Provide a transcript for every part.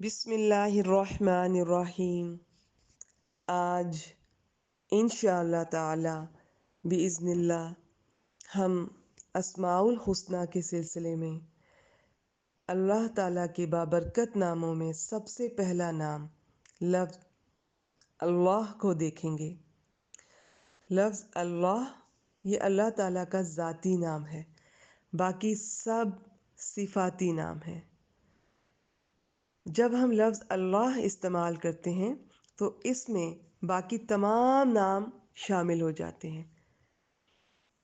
بسم اللہ الرحمن الرحیم۔ آج انشاءاللہ تعالی بإذن اللہ ہم اسماء الحسنہ کے سلسلے میں اللہ تعالیٰ کے بابرکت ناموں میں سب سے پہلا نام لفظ اللہ کو دیکھیں گے۔ لفظ اللہ یہ اللہ تعالیٰ کا ذاتی نام ہے، باقی سب صفاتی نام ہے۔ جب ہم لفظ اللہ استعمال کرتے ہیں تو اس میں باقی تمام نام شامل ہو جاتے ہیں،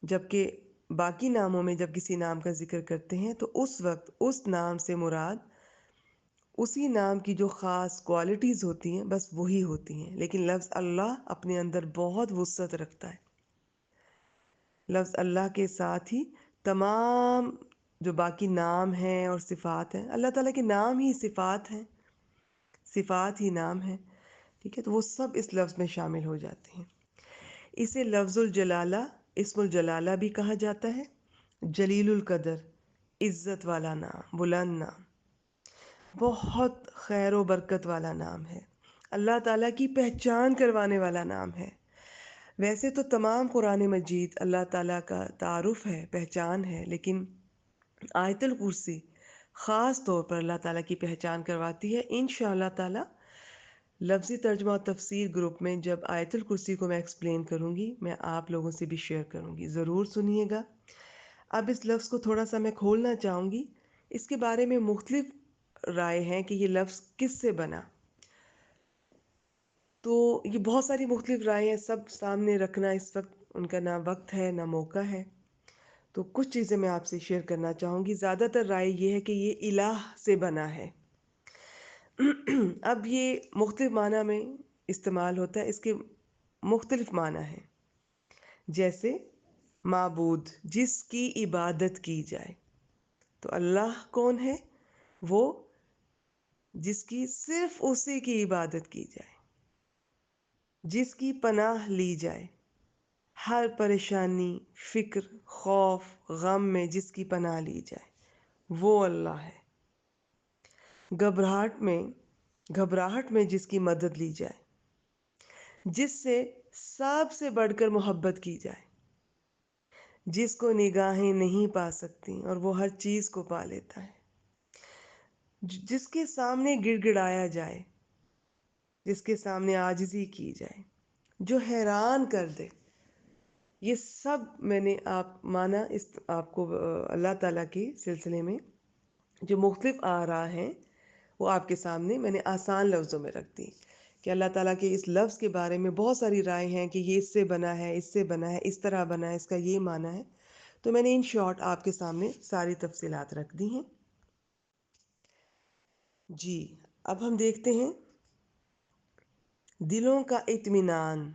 جبکہ باقی ناموں میں جب کسی نام کا ذکر کرتے ہیں تو اس وقت اس نام سے مراد اسی نام کی جو خاص کوالٹیز ہوتی ہیں بس وہی ہوتی ہیں، لیکن لفظ اللہ اپنے اندر بہت وسعت رکھتا ہے۔ لفظ اللہ کے ساتھ ہی تمام جو باقی نام ہیں اور صفات ہیں، اللہ تعالیٰ کے نام ہی صفات ہیں، صفات ہی نام ہیں، ٹھیک ہے، تو وہ سب اس لفظ میں شامل ہو جاتے ہیں۔ اسے لفظ الجلالہ، اسم الجلالہ بھی کہا جاتا ہے، جلیل القدر، عزت والا نام، بلند نام، بہت خیر و برکت والا نام ہے، اللہ تعالیٰ کی پہچان کروانے والا نام ہے۔ ویسے تو تمام قرآن مجید اللہ تعالیٰ کا تعارف ہے، پہچان ہے، لیکن آیت الکرسی خاص طور پر اللہ تعالیٰ کی پہچان کرواتی ہے۔ انشاءاللہ تعالیٰ لفظی ترجمہ اور تفسیر گروپ میں جب آیت الکرسی کو میں ایکسپلین کروں گی، میں آپ لوگوں سے بھی شیئر کروں گی، ضرور سنیے گا۔ اب اس لفظ کو تھوڑا سا میں کھولنا چاہوں گی۔ اس کے بارے میں مختلف رائے ہیں کہ یہ لفظ کس سے بنا، تو یہ بہت ساری مختلف رائے ہیں، سب سامنے رکھنا اس وقت ان کا نہ وقت ہے نہ موقع ہے، تو کچھ چیزیں میں آپ سے شیئر کرنا چاہوں گی۔ زیادہ تر رائے یہ ہے کہ یہ الہ سے بنا ہے۔ اب یہ مختلف معنی میں استعمال ہوتا ہے، اس کے مختلف معنی ہیں، جیسے معبود، جس کی عبادت کی جائے۔ تو اللہ کون ہے؟ وہ جس کی صرف اسی کی عبادت کی جائے، جس کی پناہ لی جائے، ہر پریشانی، فکر، خوف، غم میں جس کی پناہ لی جائے، وہ اللہ ہے۔ گھبراہٹ میں جس کی مدد لی جائے، جس سے سب سے بڑھ کر محبت کی جائے، جس کو نگاہیں نہیں پا سکتی اور وہ ہر چیز کو پا لیتا ہے، جس کے سامنے گڑ گڑایا جائے، جس کے سامنے عاجزی کی جائے، جو حیران کر دے۔ یہ سب میں نے مانا آپ کو اللہ تعالیٰ کے سلسلے میں جو مختلف آراء ہیں وہ آپ کے سامنے میں نے آسان لفظوں میں رکھ دی کہ اللہ تعالیٰ کے اس لفظ کے بارے میں بہت ساری رائے ہیں کہ یہ اس سے بنا ہے، اس سے بنا ہے، اس طرح بنا ہے، اس کا یہ معنی ہے، تو میں نے ان شارٹ آپ کے سامنے ساری تفصیلات رکھ دی ہیں۔ جی، اب ہم دیکھتے ہیں دلوں کا اطمینان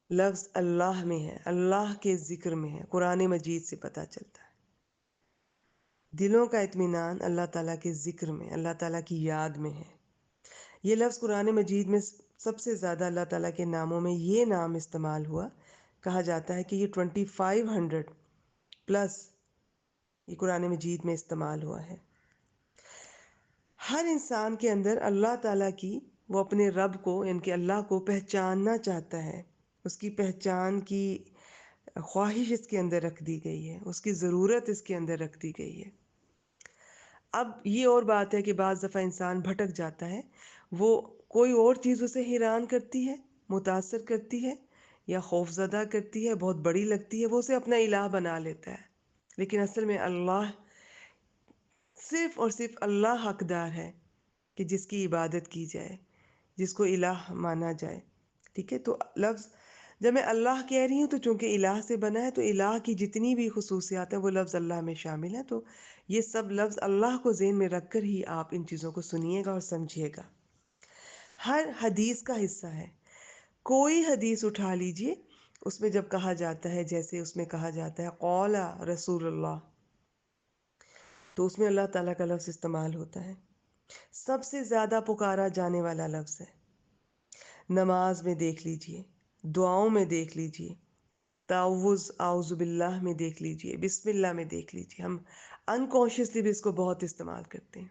لفظ اللہ میں ہے، اللہ کے ذکر میں ہے، قرآن مجید سے پتہ چلتا ہے۔ دلوں کا اطمینان اللہ تعالیٰ کے ذکر میں، اللہ تعالیٰ کی یاد میں ہے۔ یہ لفظ قرآن مجید میں سب سے زیادہ اللہ تعالیٰ کے ناموں میں یہ نام استعمال ہوا، کہا جاتا ہے کہ یہ 2500 پلس یہ قرآن مجید میں استعمال ہوا ہے۔ ہر انسان کے اندر اللہ تعالیٰ کی، وہ اپنے رب کو، ان کے اللہ کو پہچاننا چاہتا ہے، اس کی پہچان کی خواہش اس کے اندر رکھ دی گئی ہے، اس کی ضرورت اس کے اندر رکھ دی گئی ہے۔ اب یہ اور بات ہے کہ بعض دفعہ انسان بھٹک جاتا ہے، وہ کوئی اور چیز اسے حیران کرتی ہے، متاثر کرتی ہے یا خوف زدہ کرتی ہے، بہت بڑی لگتی ہے، وہ اسے اپنا الہ بنا لیتا ہے، لیکن اصل میں اللہ، صرف اور صرف اللہ حقدار ہے کہ جس کی عبادت کی جائے، جس کو الہ مانا جائے، ٹھیک ہے۔ تو لفظ جب میں اللہ کہہ رہی ہوں تو چونکہ الہ سے بنا ہے تو الہ کی جتنی بھی خصوصیات ہیں وہ لفظ اللہ میں شامل ہیں، تو یہ سب لفظ اللہ کو ذہن میں رکھ کر ہی آپ ان چیزوں کو سنیے گا اور سمجھیے گا۔ ہر حدیث کا حصہ ہے، کوئی حدیث اٹھا لیجئے، اس میں جب کہا جاتا ہے، جیسے اس میں کہا جاتا ہے قول رسول اللہ، تو اس میں اللہ تعالیٰ کا لفظ استعمال ہوتا ہے۔ سب سے زیادہ پکارا جانے والا لفظ ہے۔ نماز میں دیکھ لیجئے، دعاؤں میں دیکھ لیجئے، تعوذ اعوذ باللہ میں دیکھ لیجئے، بسم اللہ میں دیکھ لیجئے، ہم انکانشیسلی بھی اس کو بہت استعمال کرتے ہیں۔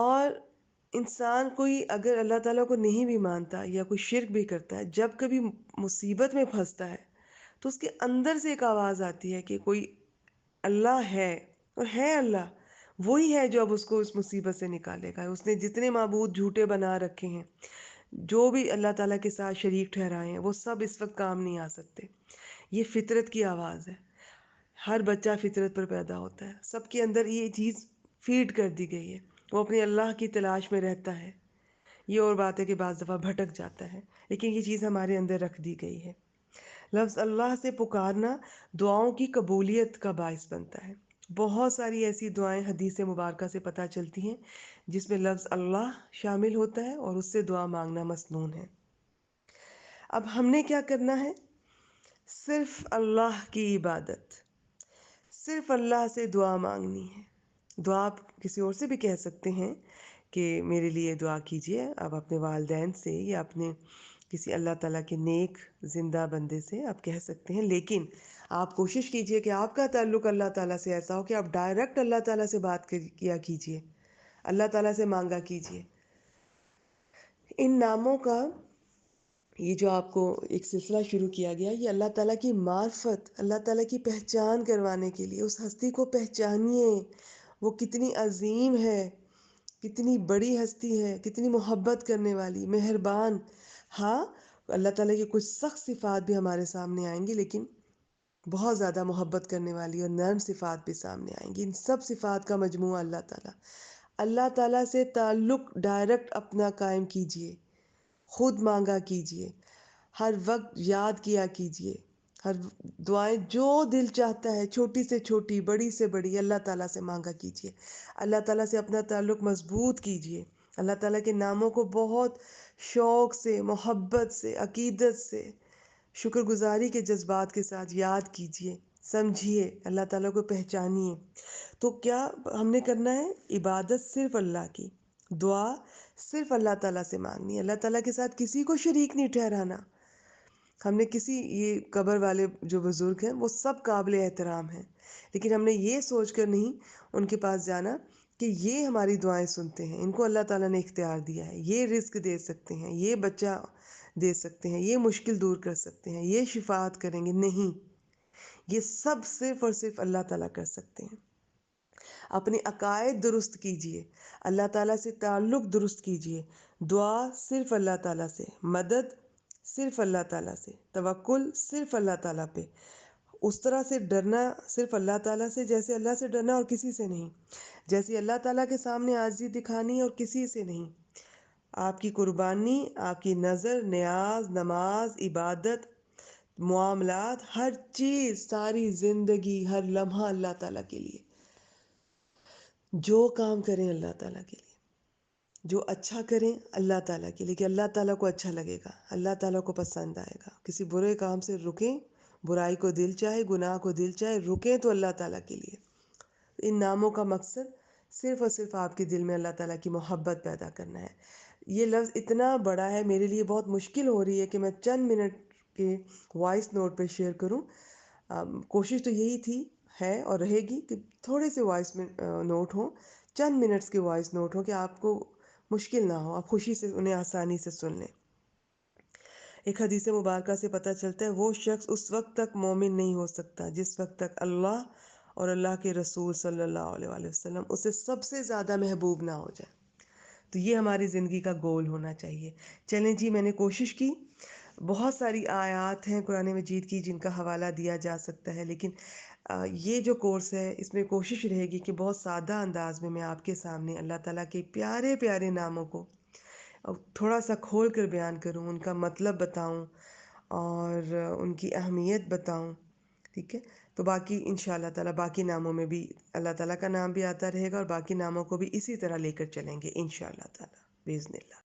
اور انسان کوئی اگر اللہ تعالیٰ کو نہیں بھی مانتا یا کوئی شرک بھی کرتا ہے، جب کبھی مصیبت میں پھنستا ہے تو اس کے اندر سے ایک آواز آتی ہے کہ کوئی اللہ ہے، اور ہے اللہ وہی ہے جو اب اس کو اس مصیبت سے نکالے گا۔ اس نے جتنے معبود جھوٹے بنا رکھے ہیں، جو بھی اللہ تعالیٰ کے ساتھ شریک ٹھہرائے ہیں، وہ سب اس وقت کام نہیں آ سکتے۔ یہ فطرت کی آواز ہے۔ ہر بچہ فطرت پر پیدا ہوتا ہے، سب کے اندر یہ چیز فیڈ کر دی گئی ہے، وہ اپنے اللہ کی تلاش میں رہتا ہے۔ یہ اور بات ہے کہ بعض دفعہ بھٹک جاتا ہے، لیکن یہ چیز ہمارے اندر رکھ دی گئی ہے۔ لفظ اللہ سے پکارنا دعاؤں کی قبولیت کا باعث بنتا ہے۔ بہت ساری ایسی دعائیں حدیث مبارکہ سے پتہ چلتی ہیں جس میں لفظ اللہ شامل ہوتا ہے اور اس سے دعا مانگنا مسنون ہے۔ اب ہم نے کیا کرنا ہے؟ صرف اللہ کی عبادت، صرف اللہ سے دعا مانگنی ہے۔ دعا آپ کسی اور سے بھی کہہ سکتے ہیں کہ میرے لیے دعا کیجیے، آپ اپنے والدین سے یا اپنے کسی اللہ تعالیٰ کے نیک زندہ بندے سے آپ کہہ سکتے ہیں، لیکن آپ کوشش کیجئے کہ آپ کا تعلق اللہ تعالیٰ سے ایسا ہو کہ آپ ڈائریکٹ اللہ تعالیٰ سے بات کیا کیجئے، اللہ تعالیٰ سے مانگا کیجئے۔ ان ناموں کا یہ جو آپ کو ایک سلسلہ شروع کیا گیا، یہ اللہ تعالیٰ کی معرفت، اللہ تعالیٰ کی پہچان کروانے کے لیے۔ اس ہستی کو پہچانیے، وہ کتنی عظیم ہے، کتنی بڑی ہستی ہے، کتنی محبت کرنے والی، مہربان۔ ہاں، اللہ تعالیٰ کی کچھ سخت صفات بھی ہمارے سامنے آئیں گی، لیکن بہت زیادہ محبت کرنے والی اور نرم صفات بھی سامنے آئیں گی۔ ان سب صفات کا مجموعہ اللہ تعالیٰ۔ اللہ تعالیٰ سے تعلق ڈائریکٹ اپنا قائم کیجئے، خود مانگا کیجئے، ہر وقت یاد کیا کیجئے، ہر دعائیں جو دل چاہتا ہے، چھوٹی سے چھوٹی، بڑی سے بڑی، اللہ تعالیٰ سے مانگا کیجئے۔ اللہ تعالیٰ سے اپنا تعلق مضبوط کیجئے۔ اللہ تعالیٰ کے ناموں کو بہت شوق سے، محبت سے، عقیدت سے، شکر گزاری کے جذبات کے ساتھ یاد کیجئے، سمجھیے، اللہ تعالیٰ کو پہچانیے۔ تو کیا ہم نے کرنا ہے؟ عبادت صرف اللہ کی، دعا صرف اللہ تعالیٰ سے مانگنی، اللہ تعالیٰ کے ساتھ کسی کو شریک نہیں ٹھہرانا۔ ہم نے یہ قبر والے جو بزرگ ہیں وہ سب قابل احترام ہیں، لیکن ہم نے یہ سوچ کر نہیں ان کے پاس جانا کہ یہ ہماری دعائیں سنتے ہیں، ان کو اللہ تعالیٰ نے اختیار دیا ہے، یہ رزق دے سکتے ہیں، یہ بچہ دے سکتے ہیں، یہ مشکل دور کر سکتے ہیں، یہ شفاعت کریں گے۔ نہیں، یہ سب صرف اور صرف اللہ تعالیٰ کر سکتے ہیں۔ اپنے عقائد درست کیجئے، اللہ تعالیٰ سے تعلق درست کیجئے، دعا صرف اللہ تعالیٰ سے، مدد صرف اللہ تعالیٰ سے، توکل صرف اللہ تعالیٰ پہ، اس طرح سے ڈرنا صرف اللہ تعالیٰ سے جیسے اللہ سے ڈرنا اور کسی سے نہیں، جیسے اللہ تعالیٰ کے سامنے عاجزی دکھانی اور کسی سے نہیں۔ آپ کی قربانی، آپ کی نظر، نیاز، نماز، عبادت، معاملات، ہر چیز، ساری زندگی، ہر لمحہ اللہ تعالیٰ کے لیے۔ جو کام کریں اللہ تعالیٰ کے لیے، جو اچھا کریں اللہ تعالیٰ کے لیے، کہ اللہ تعالیٰ کو اچھا لگے گا، اللہ تعالیٰ کو پسند آئے گا۔ کسی برے کام سے رکیں، برائی کو دل چاہے، گناہ کو دل چاہے، رکیں تو اللہ تعالیٰ کے لیے۔ ان ناموں کا مقصد صرف اور صرف آپ کے دل میں اللہ تعالیٰ کی محبت پیدا کرنا ہے۔ یہ لفظ اتنا بڑا ہے، میرے لیے بہت مشکل ہو رہی ہے کہ میں چند منٹ کے وائس نوٹ پہ شیئر کروں۔ کوشش تو یہی تھی، ہے اور رہے گی کہ تھوڑے سے وائس نوٹ ہوں، چند منٹس کے وائس نوٹ ہوں کہ آپ کو مشکل نہ ہو، آپ خوشی سے انہیں آسانی سے سن لیں۔ ایک حدیث مبارکہ سے پتہ چلتا ہے وہ شخص اس وقت تک مومن نہیں ہو سکتا جس وقت تک اللہ اور اللہ کے رسول صلی اللہ علیہ وآلہ وسلم اسے سب سے زیادہ محبوب نہ ہو جائے۔ تو یہ ہماری زندگی کا گول ہونا چاہیے۔ چلیں جی، میں نے کوشش کی، بہت ساری آیات ہیں قرآن مجید کی جن کا حوالہ دیا جا سکتا ہے، لیکن یہ جو کورس ہے اس میں کوشش رہے گی کہ بہت سادہ انداز میں آپ کے سامنے اللہ تعالیٰ کے پیارے پیارے ناموں کو تھوڑا سا کھول کر بیان کروں، ان کا مطلب بتاؤں اور ان کی اہمیت بتاؤں، ٹھیک ہے؟ تو باقی انشاءاللہ تعالیٰ باقی ناموں میں بھی اللہ تعالیٰ کا نام بھی آتا رہے گا اور باقی ناموں کو بھی اسی طرح لے کر چلیں گے انشاءاللہ تعالیٰ، بإذن اللہ۔